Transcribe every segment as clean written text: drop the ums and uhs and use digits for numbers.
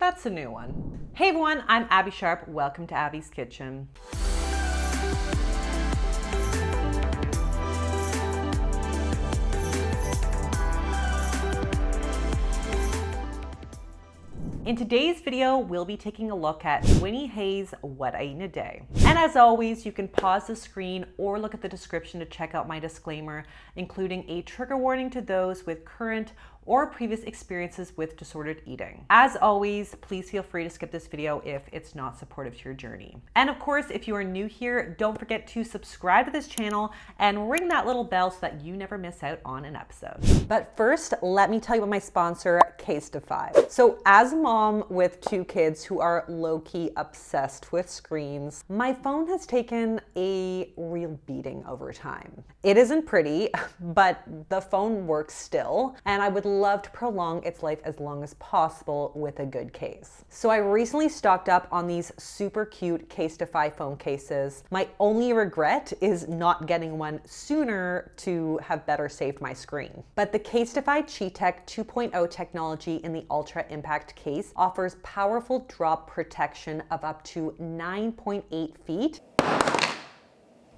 That's a new one. Hey everyone, I'm Abbey Sharp. Welcome to Abby's Kitchen. In today's video, we'll be taking a look at Winny Hayes' What I Eat in a Day. And as always, you can pause the screen or look at the description to check out my disclaimer, including a trigger warning to those with current or previous experiences with disordered eating. As always, please feel free to skip this video if it's not supportive to your journey. And of course, if you are new here, don't forget to subscribe to this channel and ring that little bell so that you never miss out on an episode. But first, let me tell you about my sponsor, Casetify. So as a mom with two kids who are low-key obsessed with screens, my phone has taken a real beating over time. It isn't pretty, but the phone works still, and I would love to prolong its life as long as possible with a good case. So I recently stocked up on these super cute Casetify phone cases. My only regret is not getting one sooner to have better saved my screen. But the Casetify Chi-Tech 2.0 technology in the Ultra Impact case offers powerful drop protection of up to 9.8 feet.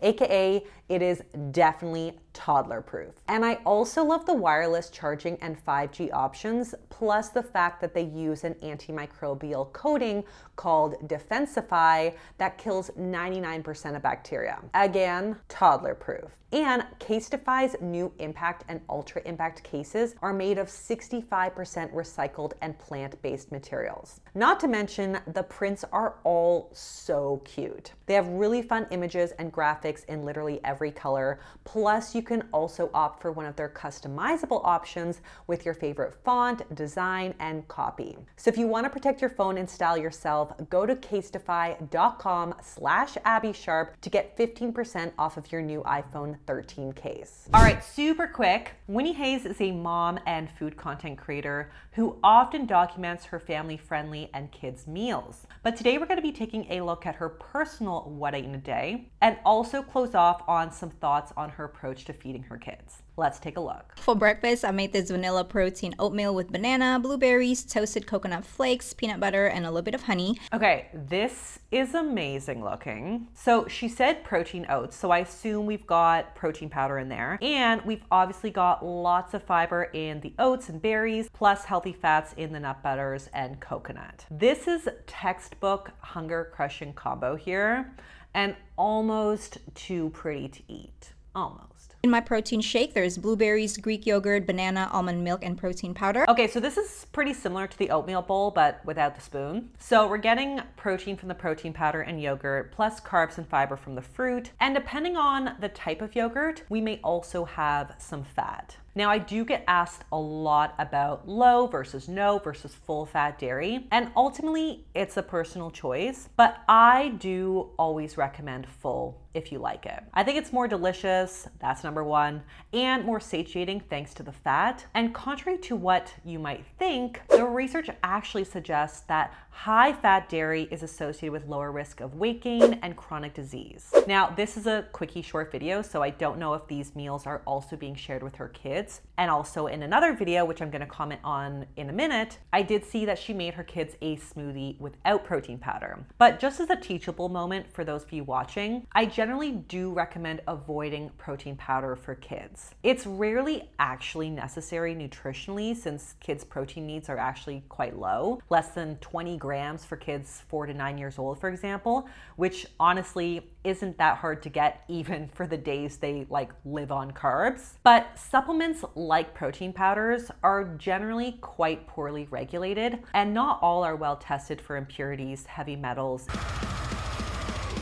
AKA, it is definitely toddler proof. And I also love the wireless charging and 5G options, plus the fact that they use an antimicrobial coating called Defensify that kills 99% of bacteria. Again, toddler proof. And Casetify's new Impact and Ultra Impact cases are made of 65% recycled and plant-based materials. Not to mention, the prints are all so cute. They have really fun images and graphics in literally every color. Plus, you can also opt for one of their customizable options with your favorite font, design, and copy. So if you want to protect your phone and style yourself, go to casetify.com/AbbeySharp to get 15% off of your new iPhone 13 case. All right, super quick. Winny Hayes is a mom and food content creator who often documents her family-friendly and kids' meals. But today we're going to be taking a look at her personal What I Eat in a Day and also close off on some thoughts on her approach to feeding her kids. Let's take a look. For breakfast, I made this vanilla protein oatmeal with banana, blueberries, toasted coconut flakes, peanut butter, and a little bit of honey. Okay, this is amazing looking. So she said protein oats, so I assume we've got protein powder in there. And we've obviously got lots of fiber in the oats and berries, plus healthy fats in the nut butters and coconut. This is textbook hunger crushing combo here, and almost too pretty to eat. Almost. In my protein shake, there's blueberries, Greek yogurt, banana, almond milk, and protein powder. Okay, so this is pretty similar to the oatmeal bowl, but without the spoon. So we're getting protein from the protein powder and yogurt, plus carbs and fiber from the fruit. And depending on the type of yogurt, we may also have some fat. Now, I do get asked a lot about low versus no versus full fat dairy, and ultimately it's a personal choice, but I do always recommend full if you like it. I think it's more delicious, that's number one, and more satiating thanks to the fat. And contrary to what you might think, the research actually suggests that high fat dairy is associated with lower risk of weight gain and chronic disease. Now, this is a quickie short video, so I don't know if these meals are also being shared with her kids. And also in another video, which I'm gonna comment on in a minute, I did see that she made her kids a smoothie without protein powder. But just as a teachable moment for those of you watching, I generally do recommend avoiding protein powder for kids. It's rarely actually necessary nutritionally since kids' protein needs are actually quite low, less than 20 grams for kids 4 to 9 years old, for example, which honestly isn't that hard to get even for the days they live on carbs. But supplements like protein powders are generally quite poorly regulated, and not all are well tested for impurities, heavy metals,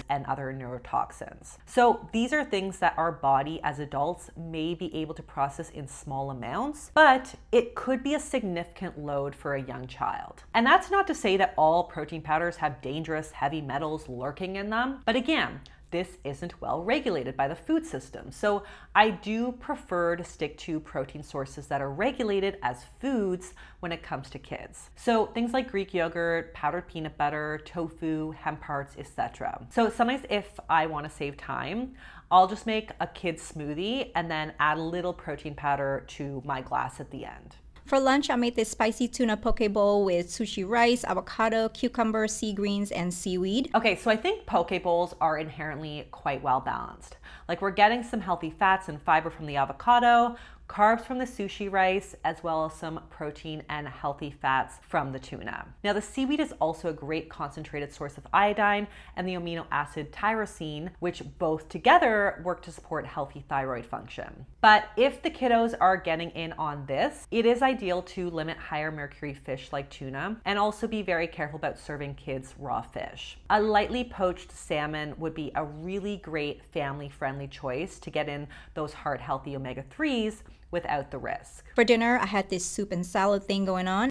and other neurotoxins. So these are things that our body as adults may be able to process in small amounts, but it could be a significant load for a young child. And that's not to say that all protein powders have dangerous heavy metals lurking in them, but again, this isn't well regulated by the food system. So I do prefer to stick to protein sources that are regulated as foods when it comes to kids. So things like Greek yogurt, powdered peanut butter, tofu, hemp hearts, etc. So sometimes if I want to save time, I'll just make a kid's smoothie and then add a little protein powder to my glass at the end. For lunch, I made this spicy tuna poke bowl with sushi rice, avocado, cucumber, sea greens, and seaweed. Okay, so I think poke bowls are inherently quite well balanced. Like we're getting some healthy fats and fiber from the avocado, carbs from the sushi rice, as well as some protein and healthy fats from the tuna. Now the seaweed is also a great concentrated source of iodine and the amino acid tyrosine, which both together work to support healthy thyroid function. But if the kiddos are getting in on this, it is ideal to limit higher mercury fish like tuna and also be very careful about serving kids raw fish. A lightly poached salmon would be a really great family-friendly choice to get in those heart-healthy omega-3s without the risk. For dinner, I had this soup and salad thing going on.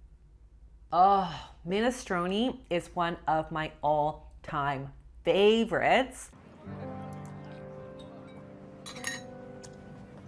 Oh, minestrone is one of my all-time favorites.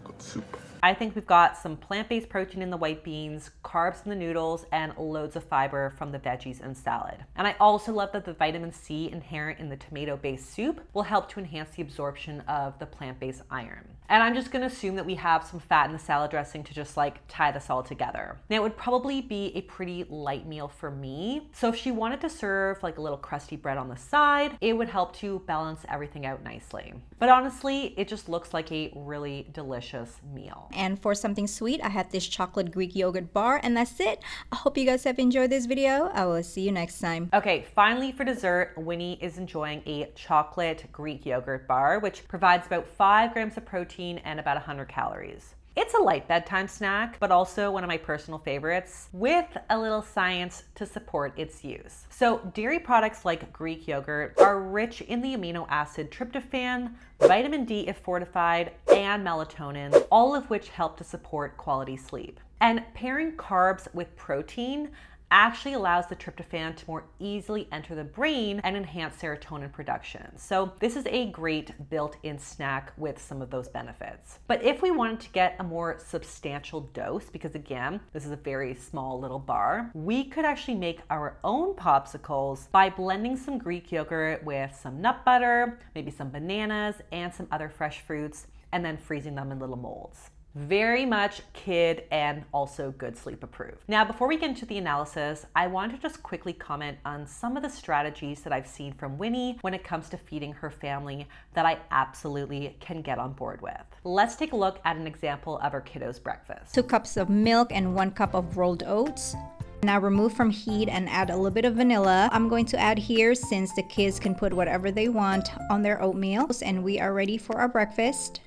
Good soup. I think we've got some plant-based protein in the white beans, carbs in the noodles, and loads of fiber from the veggies and salad. And I also love that the vitamin C inherent in the tomato-based soup will help to enhance the absorption of the plant-based iron. And I'm just gonna assume that we have some fat in the salad dressing to just like tie this all together. Now it would probably be a pretty light meal for me. So if she wanted to serve like a little crusty bread on the side, it would help to balance everything out nicely. But honestly, it just looks like a really delicious meal. And for something sweet, I had this chocolate Greek yogurt bar, and that's it. I hope you guys have enjoyed this video. I will see you next time. Okay, finally for dessert, Winnie is enjoying a chocolate Greek yogurt bar, which provides about 5 grams of protein and about 100 calories. It's a light bedtime snack, but also one of my personal favorites with a little science to support its use. So dairy products like Greek yogurt are rich in the amino acid tryptophan, vitamin D if fortified, and melatonin, all of which help to support quality sleep. And pairing carbs with protein actually allows the tryptophan to more easily enter the brain and enhance serotonin production. So this is a great built-in snack with some of those benefits. But if we wanted to get a more substantial dose, because again, this is a very small little bar, we could actually make our own popsicles by blending some Greek yogurt with some nut butter, maybe some bananas, and some other fresh fruits, and then freezing them in little molds. Very much kid and also good sleep approved. Now, before we get into the analysis, I want to just quickly comment on some of the strategies that I've seen from Winnie when it comes to feeding her family that I absolutely can get on board with. Let's take a look at an example of our kiddos' breakfast. 2 cups of milk and 1 cup of rolled oats. Now remove from heat and add a little bit of vanilla. I'm going to add here since the kids can put whatever they want on their oatmeal. And we are ready for our breakfast.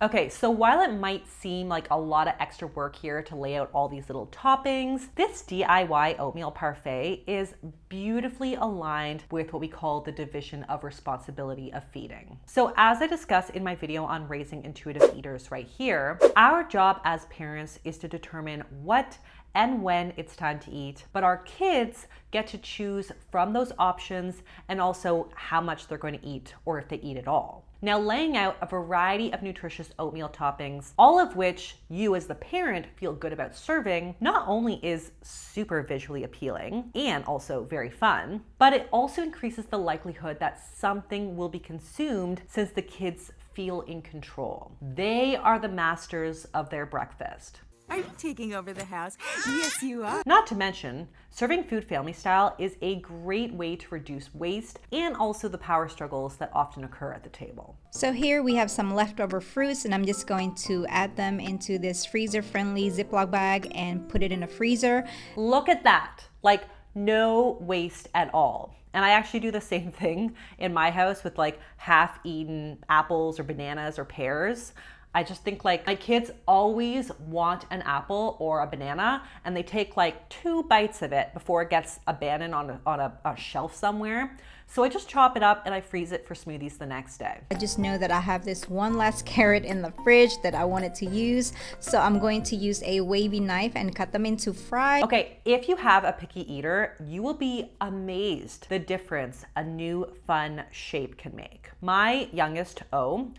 Okay, so while it might seem like a lot of extra work here to lay out all these little toppings, this DIY oatmeal parfait is beautifully aligned with what we call the division of responsibility of feeding. So as I discussed in my video on raising intuitive eaters right here, our job as parents is to determine what and when it's time to eat, but our kids get to choose from those options and also how much they're going to eat or if they eat at all. Now, laying out a variety of nutritious oatmeal toppings, all of which you as the parent feel good about serving, not only is super visually appealing and also very fun, but it also increases the likelihood that something will be consumed since the kids feel in control. They are the masters of their breakfast. Are you taking over the house? Yes, you are. Not to mention, serving food family style is a great way to reduce waste and also the power struggles that often occur at the table. So here we have some leftover fruits, and I'm just going to add them into this freezer-friendly Ziploc bag and put it in a freezer. Look at that, like no waste at all. And I actually do the same thing in my house with like half-eaten apples or bananas or pears. I just think like my kids always want an apple or a banana and they take like 2 bites of it before it gets abandoned on a shelf somewhere. So I just chop it up and I freeze it for smoothies the next day. I just know that I have this one last carrot in the fridge that I wanted to use. So I'm going to use a wavy knife and cut them into fry. Okay, if you have a picky eater, you will be amazed the difference a new fun shape can make. My youngest, O,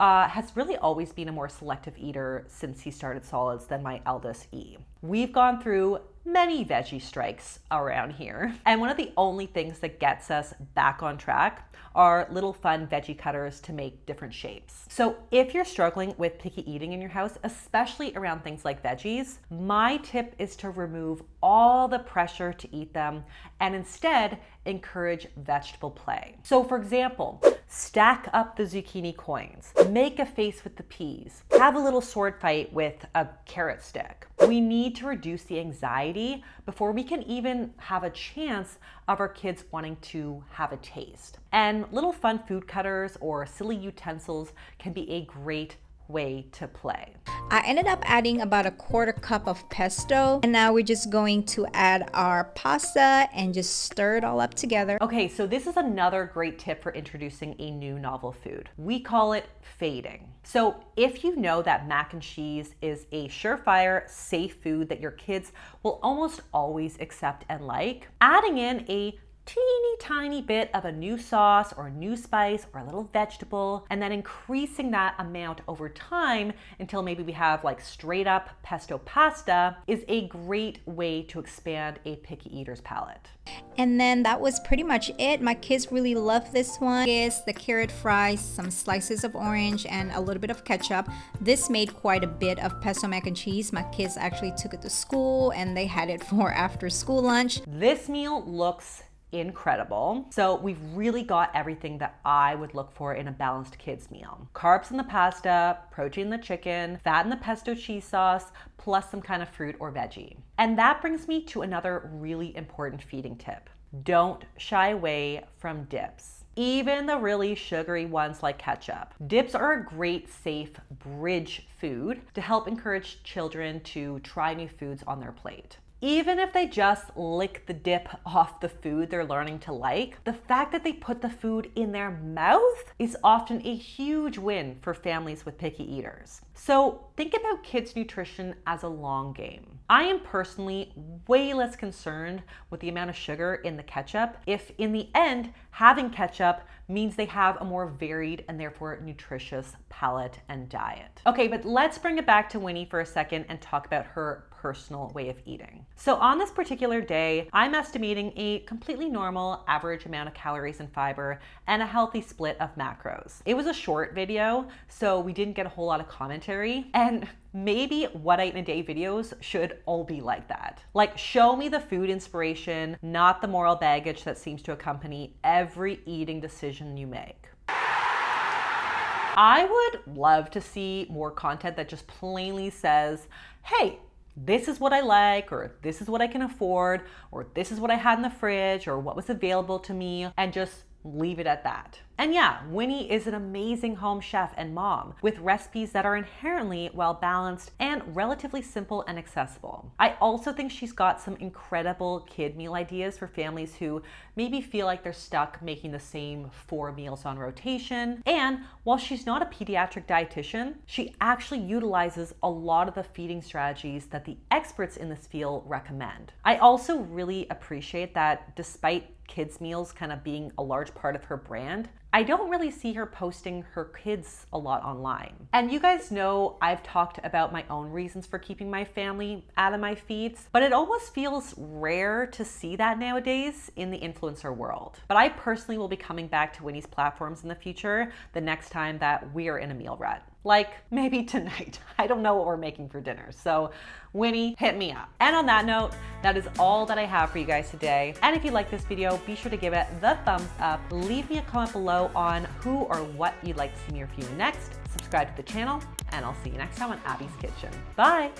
has really always been a more selective eater since he started solids than my eldest E. We've gone through many veggie strikes around here. And one of the only things that gets us back on track are little fun veggie cutters to make different shapes. So if you're struggling with picky eating in your house, especially around things like veggies, my tip is to remove all the pressure to eat them and instead encourage vegetable play. So for example, stack up the zucchini coins, make a face with the peas, have a little sword fight with a carrot stick. We need to reduce the anxiety before we can even have a chance of our kids wanting to have a taste. And little fun food cutters or silly utensils can be a great way to play. I ended up adding about a 1/4 cup of pesto, and now we're just going to add our pasta and just stir it all up together. Okay, so this is another great tip for introducing a new novel food. We call it fading. So if you know that mac and cheese is a surefire, safe food that your kids will almost always accept and like, adding in a teeny tiny bit of a new sauce or a new spice or a little vegetable, and then increasing that amount over time until maybe we have like straight up pesto pasta is a great way to expand a picky eater's palate. And then that was pretty much it. My kids really love this one. It's the carrot fries, some slices of orange, and a little bit of ketchup. This made quite a bit of pesto mac and cheese. My kids actually took it to school and they had it for after school lunch. This meal looks incredible. So we've really got everything that I would look for in a balanced kids meal. Carbs in the pasta, protein in the chicken, fat in the pesto cheese sauce, plus some kind of fruit or veggie. And that brings me to another really important feeding tip. Don't shy away from dips. Even the really sugary ones like ketchup. Dips are a great, safe bridge food to help encourage children to try new foods on their plate. Even if they just lick the dip off the food they're learning to like, the fact that they put the food in their mouth is often a huge win for families with picky eaters. So think about kids' nutrition as a long game. I am personally way less concerned with the amount of sugar in the ketchup if in the end having ketchup means they have a more varied and therefore nutritious palate and diet. Okay, but let's bring it back to Winnie for a second and talk about her personal way of eating. So on this particular day, I'm estimating a completely normal average amount of calories and fiber and a healthy split of macros. It was a short video, so we didn't get a whole lot of commentary, and maybe what I eat in a day videos should all be like that. Like, show me the food inspiration, not the moral baggage that seems to accompany every eating decision you make. I would love to see more content that just plainly says, hey, this is what I like, or this is what I can afford, or this is what I had in the fridge, or what was available to me, and just leave it at that. And yeah, Winnie is an amazing home chef and mom with recipes that are inherently well balanced and relatively simple and accessible. I also think she's got some incredible kid meal ideas for families who maybe feel like they're stuck making the same 4 meals on rotation. And while she's not a pediatric dietitian, she actually utilizes a lot of the feeding strategies that the experts in this field recommend. I also really appreciate that despite kids meals kind of being a large part of her brand, I don't really see her posting her kids a lot online. And you guys know I've talked about my own reasons for keeping my family out of my feeds, but it almost feels rare to see that nowadays in the influencer world. But I personally will be coming back to Winnie's platforms in the future the next time that we are in a meal rut. Like maybe tonight. I don't know what we're making for dinner. So Winnie, hit me up. And on that note, that is all that I have for you guys today. And if you like this video, be sure to give it the thumbs up. Leave me a comment below on who or what you'd like to see me review next. Subscribe to the channel, and I'll see you next time on Abby's Kitchen. Bye.